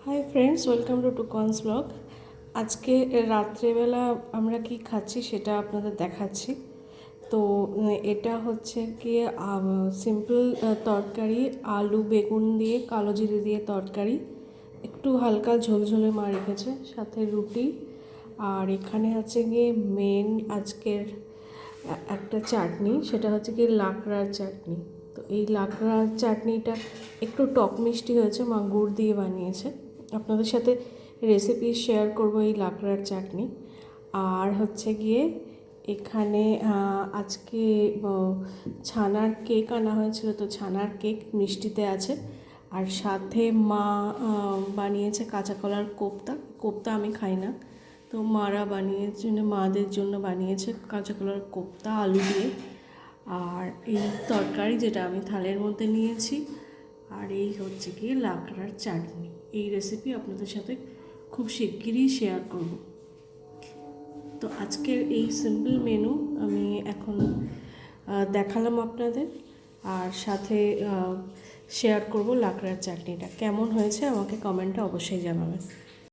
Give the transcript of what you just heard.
High friends, welcome to টুকনস blog. আজকে রাত্রেবেলা আমরা কি খাচ্ছি সেটা আপনাদের দেখাচ্ছি। তো এটা হচ্ছে গিয়ে সিম্পল তরকারি, আলু বেগুন দিয়ে কালো জিরে দিয়ে তরকারি, একটু হালকা ঝোলঝোলে মা রেখেছে, সাথে রুটি। আর এখানে হচ্ছে গিয়ে মেন আজকের একটা চাটনি, সেটা হচ্ছে গিয়ে লাকড়ার চাটনি। তো এই লাকড়ার চাটনিটা একটু টক মিষ্টি হয়েছে, মা গুড় দিয়ে বানিয়েছে। আপনাদের সাথে রেসিপি শেয়ার করব এই লাকড়ার চাটনি। আর হচ্ছে গিয়ে এখানে আজকে ছানার কেক আনা হয়েছিল, তো ছানার কেক মিষ্টিতে আছে। আর সাথে মা বানিয়েছে কাঁচা কলার কোপ্তা। কোপ্তা আমি খাই না, তো মারা বানিয়েছে, মাদের জন্য বানিয়েছে কাঁচা কলার কোপ্তা আলু দিয়ে। আর এই তরকারি যেটা আমি থালের মধ্যে নিয়েছি। আর এই হচ্ছে কি লাকড়ার চাটনি। এই রেসিপি আপনাদের সাথে খুব শিগগিরই শেয়ার করব। তো আজকের এই সিম্পল মেনু আমি এখন দেখালাম আপনাদের, আর সাথে শেয়ার করব লাকড়ার চাটনিটা কেমন হয়েছে আমাকে কমেন্টে অবশ্যই জানাবেন।